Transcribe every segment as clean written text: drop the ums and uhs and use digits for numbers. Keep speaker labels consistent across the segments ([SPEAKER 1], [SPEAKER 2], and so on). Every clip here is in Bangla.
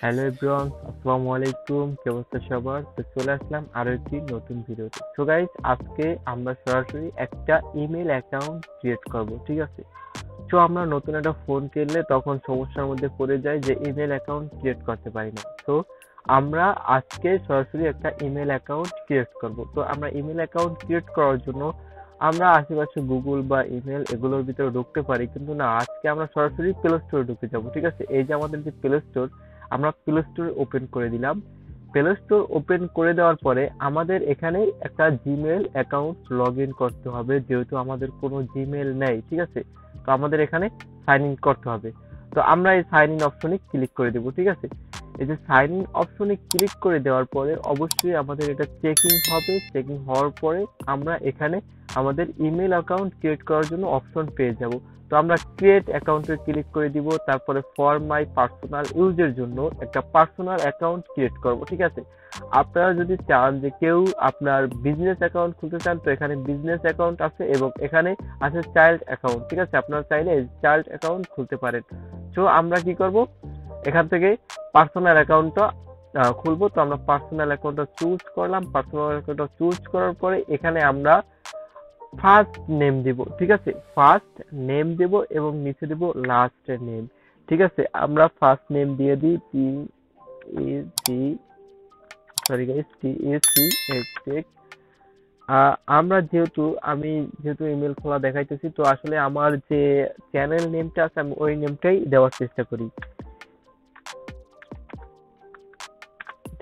[SPEAKER 1] হ্যালো এভরিওয়ান, আসসালামু আলাইকুম। কি অবস্থা সবার? তো চলে আসলাম আরো একটি নতুন ভিডিওতে। সো গাইস, আজকে আমরা সরাসরি একটা ইমেল অ্যাকাউন্ট ক্রিয়েট করব, ঠিক আছে? তো আমরা নতুন একটা ফোন কিনলে তখন সমস্যার মধ্যে পড়ে যাই যে ইমেল অ্যাকাউন্ট ক্রিয়েট করতে পারি না। তো আমরা আজকে সরাসরি একটা ইমেল অ্যাকাউন্ট ক্রিয়েট করব। তো আমরা ইমেল অ্যাকাউন্ট ক্রিয়েট করার জন্য আমরা আশেপাশে গুগল বা ইমেল এগুলোর ভিতরে ঢুকতে পারি, কিন্তু না, আজকে আমরা সরাসরি প্লে স্টোরে ঢুকে যাব, ঠিক আছে? এই যে আমাদের যে প্লে স্টোর, আমরা প্লে স্টোর ওপেন করে দিলাম। প্লে স্টোর ওপেন করে দেওয়ার পরে আমাদের এখানে একটা জিমেল অ্যাকাউন্ট লগ ইন করতে হবে, যেহেতু আমাদের কোনো জিমেল নেই, ঠিক আছে? তো আমাদের এখানে সাইন ইন করতে হবে। তো আমরা এই সাইন ইন অপশনে ক্লিক করে দেবো, ঠিক আছে? এই যে সাইন ইন অপশনে ক্লিক করে দেওয়ার পরে অবশ্যই আমাদের এটা চেকিং হবে। চেকিং হওয়ার পরে আমরা এখানে আমাদের ইমেল অ্যাকাউন্ট ক্রিয়েট করার জন্য অপশন পেয়ে যাব। তো আমরা ক্রিয়েট অ্যাকাউন্টে ক্লিক করে দিব, তারপরে ফর মাই পার্সোনাল ইউজের জন্য একটা পার্সোনাল অ্যাকাউন্ট ক্রিয়েট করব, ঠিক আছে? আপনারা যদি চান যে কেউ আপনার বিজনেস অ্যাকাউন্ট খুলতে চান, তো এখানে বিজনেস অ্যাকাউন্ট আছে এবং এখানে আছে চাইল্ড অ্যাকাউন্ট, ঠিক আছে? আপনারা চাইলে চাইল্ড অ্যাকাউন্ট খুলতে পারেন। তো আমরা কি করব, এখান থেকে পার্সোনাল অ্যাকাউন্টটা খুলবো। তো আমরা পার্সোনাল অ্যাকাউন্টটা চুজ করলাম। পার্সোনাল অ্যাকাউন্টটা চুজ করার পরে এখানে আমরা ফার্স্ট নেম দিব, ঠিক আছে? ফার্স্ট নেম দেব এবং নিচে দেব লাস্ট নেম, ঠিক আছে? আমরা ফার্স্ট নেম দিয়ে দিই T A C, sorry guys, T A C H. আমি যেহেতু ইমেল খোলা দেখাইতেছি, তো আসলে আমার যে চ্যানেল নেমটা আছে আমি ওই নেমটাই দেওয়ার চেষ্টা করি,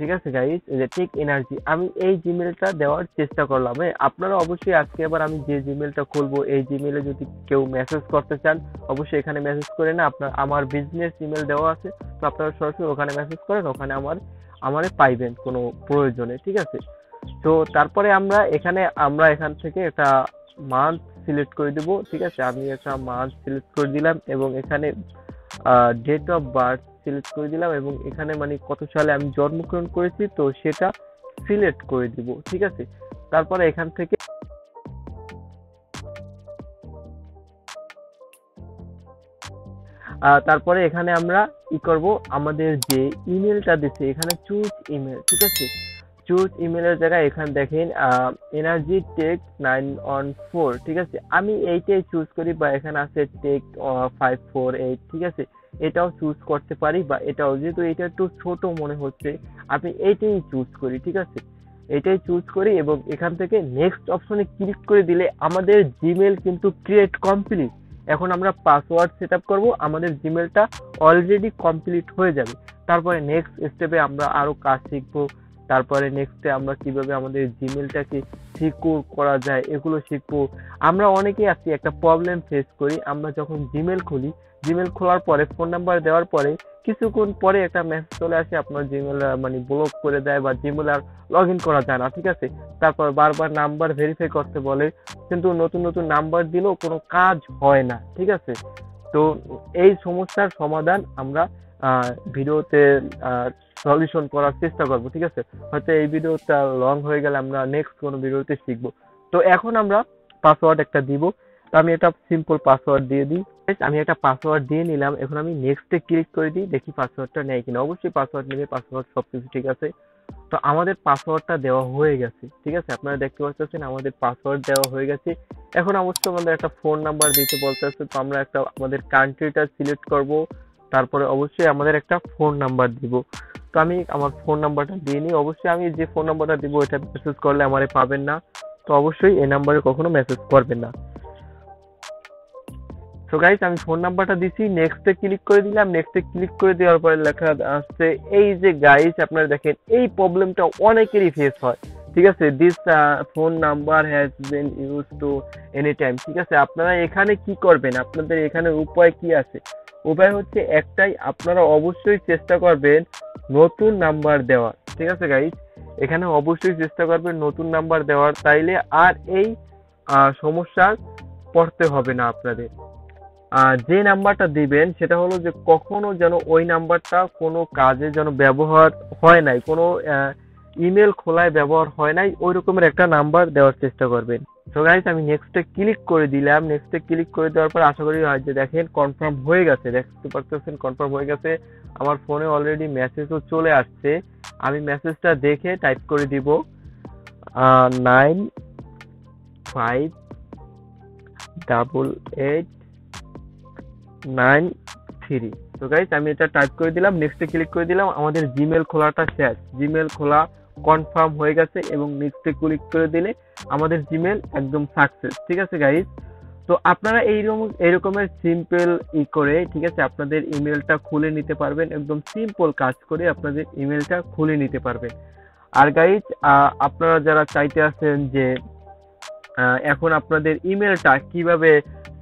[SPEAKER 1] ঠিক আছে গাইস? এই যে টেক এনার্জি, আমি এই জিমেলটা দেওয়ার চেষ্টা করলাম। আপনারা অবশ্যই আজকে আবার আমি যে জিমেলটা খুলবো এই জিমেলে যদি কেউ মেসেজ করতে চান, অবশ্যই এখানে মেসেজ করে না। আপনার আমার বিজনেস ইমেল দেওয়া আছে, তো আপনারা সরাসরি ওখানে মেসেজ করেন, ওখানে আমারে পাইবেন কোনো প্রয়োজনে, ঠিক আছে? তো তারপরে আমরা এখান থেকে একটা মান্থ সিলেক্ট করে দেব, ঠিক আছে? আমি একটা মান্থ সিলেক্ট করে দিলাম এবং এখানে ডেট অফ বার্থ সিলেক্ট করে দিলাম এবং এখানে মানে কত সালে আমি জন্মগ্রহণ করেছি তো সেটা সিলেক্ট করে দিব, ঠিক আছে? তারপরে এখান থেকে তারপরে এখানে আমরা কি করব, আমাদের যে ইমেলটা দিচ্ছে এখানে চুজ ইমেল, ঠিক আছে? চুজ ইমেলের জায়গায় এখানে দেখেন এনার্জি টেক 914, ঠিক আছে? আমি এইটাই চুজ করি, বা এখানে আছে টেক 548, ঠিক আছে? এটাও চুজ করতে পারি, বা এটাও, যেহেতু এটা একটু ছোট মনে হচ্ছে আমি এইটাই চুজ করি, ঠিক আছে? এটাই চুজ করি এবং এখান থেকে নেক্সট অপশনে ক্লিক করে দিলে আমাদের জিমেল কিন্তু ক্রিয়েট কমপ্লিট। এখন আমরা পাসওয়ার্ড সেট আপ করবো, আমাদের জিমেলটা অলরেডি কমপ্লিট হয়ে যাবে। তারপরে নেক্সট স্টেপে আমরা আরো কাজ শিখবো। তারপরে নেক্সটে আমরা কিভাবে আমাদের জিমেলটাকে সিকিউর করা যায় এগুলো শিখবো। আমরা অনেকেই আছি একটা প্রবলেম ফেস করি, আমরা যখন জিমেল খুলি, জিমেল খোলার পরে ফোন নাম্বার দেওয়ার পরে কিছুক্ষণ পরে একটা মেসেজ চলে আসে, আপনার জিমেল মানে ব্লক করে দেয় বা জিমেল আর লগ ইন করা যায় না, ঠিক আছে? তারপর বারবার নাম্বার ভেরিফাই করতে বলে, কিন্তু নতুন নতুন নাম্বার দিলেও কোনো কাজ হয় না, ঠিক আছে? তো এই সমস্যার সমাধান আমরা ভিডিওতে সলিউশন করার চেষ্টা করব, ঠিক আছে? হয়তো এই ভিডিওটা লং হয়ে গেলে আমরা নেক্সট কোনো ভিডিওতে শিখবো। তো এখন আমরা পাসওয়ার্ড একটা দিব। তো আমি একটা সিম্পল পাসওয়ার্ড দিয়ে দিই। আমি একটা পাসওয়ার্ড দিয়ে নিলাম, এখন আমি নেক্সটে ক্লিক করে দিই, দেখি পাসওয়ার্ডটা নেয় কিনা। অবশ্যই পাসওয়ার্ড নেবে, পাসওয়ার্ড সবকিছু ঠিক আছে। তো আমাদের পাসওয়ার্ডটা দেওয়া হয়ে গেছে, ঠিক আছে? আপনারা দেখতে পাচ্ছেন আমাদের পাসওয়ার্ড দেওয়া হয়ে গেছে। এখন অবশ্যই আমাদের একটা ফোন নাম্বার দিতে বলতেছে, তো আমরা একটা আমাদের কান্ট্রিটা সিলেক্ট করব। তারপরে অবশ্যই আমাদের একটা ফোন নাম্বার দিব। তো আমি আমার ফোন নাম্বারটা দিয়ে নিই। অবশ্যই আমি যে ফোন নাম্বারটা দিব এটা মেসেজ করলে আমারে পাবেন না, তো অবশ্যই এই নাম্বারে কখনো মেসেজ করবেন না। সো গাইস, আমি ফোন নাম্বারটা দিছি, নেক্সটে ক্লিক করে দিলাম। নেক্সটে ক্লিক করে দেওয়ার পরে লেখা আসছে, এই যে গাইস আপনারা দেখেন এই প্রবলেমটা অনেকেরই ফেস হয়, ঠিক আছে? This phone number has been use to any time, ঠিক আছে? আপনারা এখানে কি করবেন, আপনাদের এখানে উপায় কি আছে? উপায় হচ্ছে একটাই, আপনারা অবশ্যই চেষ্টা করবেন নতুন নাম্বার দেওয়ার, ঠিক আছে গাইস? এখানে অবশ্যই চেষ্টা করবেন নতুন নাম্বার দেওয়ার, তাইলে আর এই সমস্যার পড়তে হবে না আপনাদের। যে নাম্বারটা দিবেন সেটা হলো যে কখনো যেন ওই নাম্বারটা কোনো কাজে যেন ব্যবহার হয় নাই, কোনো ইমেল খোলায় ব্যবহার হয় নাই ওই রকমের একটা নাম্বার দেওয়ার চেষ্টা করবেন। তো গাইস আমি নেক্সটে ক্লিক করে দিলাম। নেক্সটে ক্লিক করে দেওয়ার পর আশা করি হয় যে দেখেন কনফার্ম হয়ে গেছে, দেখতে পারতেছেন কনফার্ম হয়ে গেছে। আমার ফোনে অলরেডি মেসেজও চলে আসছে। আমি মেসেজটা দেখে টাইপ করে দিব 958893। তো গাইস আমি এটা টাইপ করে দিলাম, নেক্সটে ক্লিক করে দিলাম। আমাদের জিমেল খোলাটা শেষ, জিমেল খোলা কনফার্ম হয়ে গেছে এবং নেক্সটে ক্লিক করে দিলে আমাদের জিমেল একদম সাকসেস। ঠিক আছে গাইস, তো আপনারা এইরকমের সিম্পল করে ঠিক আছে আপনাদের ইমেলটা খুলে নিতে পারবেন, একদম সিম্পল কাজ করে আপনাদের ইমেলটা খুলে নিতে পারবেন। আর গাইস আপনারা যারা চাইতে আছেন যে এখন আপনাদের ইমেলটা কিভাবে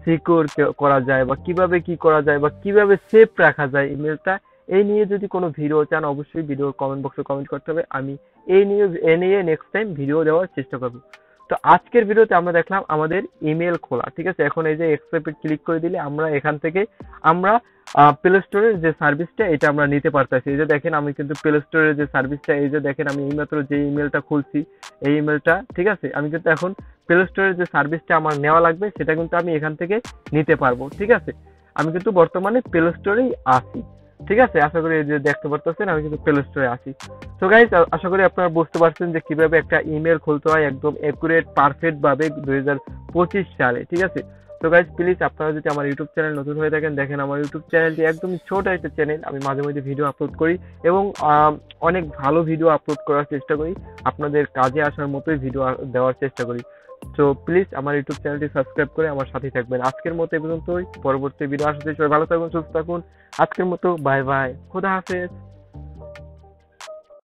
[SPEAKER 1] সিকিউর করা যায় বা কিভাবে কি করা যায় বা কিভাবে সেভ রাখা যায় ইমেলটা, এই নিয়ে যদি কোনো ভিডিও চান অবশ্যই ভিডিওর কমেন্ট বক্সে কমেন্ট করতে হবে। আমি এই নিয়ে নেক্সট টাইম ভিডিও দেওয়ার চেষ্টা করব। তো আজকের ভিডিওতে আমরা দেখলাম আমাদের ইমেল খোলা, ঠিক আছে। এখন এই যে এক্সেপ্টে ক্লিক করে দিলে আমরা এখান থেকে আমরা প্লে স্টোরের যে সার্ভিসটা এটা আমরা নিতে পারতেছি। এই যে দেখেন আমি কিন্তু প্লে স্টোরের যে সার্ভিসটা, এই যে দেখেন আমি এইমাত্র যে ইমেলটা খুলছি এই ইমেলটা, ঠিক আছে, আমি কিন্তু এখন প্লে স্টোরের যে সার্ভিসটা আমার নেওয়া লাগবে সেটা কিন্তু আমি এখান থেকে নিতে পারবো। ঠিক আছে, আমি কিন্তু বর্তমানে প্লে স্টোরেই আছি। ঠিক আছে, আশা করি এই যে দেখতে পারতেছেন আমি কিন্তু প্লে স্টোরে আছি। তো গাইস আশা করি আপনারা বুঝতে পারছেন যে কিভাবে একটা ইমেল খুলতে হয় একদম একুরেট পারফেক্ট ভাবে 2025 সালে। ঠিক আছে, তো গাইস প্লিজ আপনারা যদি আমার ইউটিউব চ্যানেল নতুন হয়ে থাকেন, দেখেন আমার ইউটিউব চ্যানেলটি একদম ছোট একটা চ্যানেল, আমি মাঝে মাঝে ভিডিও আপলোড করি এবং অনেক ভালো ভিডিও আপলোড করার চেষ্টা করি, আপনাদের কাজে আসার মতোই ভিডিও দেওয়ার চেষ্টা করি। তো প্লিজ আমার ইউটিউব চ্যানেলটি সাবস্ক্রাইব করে আমার সাথে থাকবেন। আজকের মতো এই পর্যন্তই, পরবর্তী ভিডিও আসতে সবাই ভালো থাকুন, সুস্থ থাকুন। আজকের মতো বাই বাই, খোদা হাফেজ।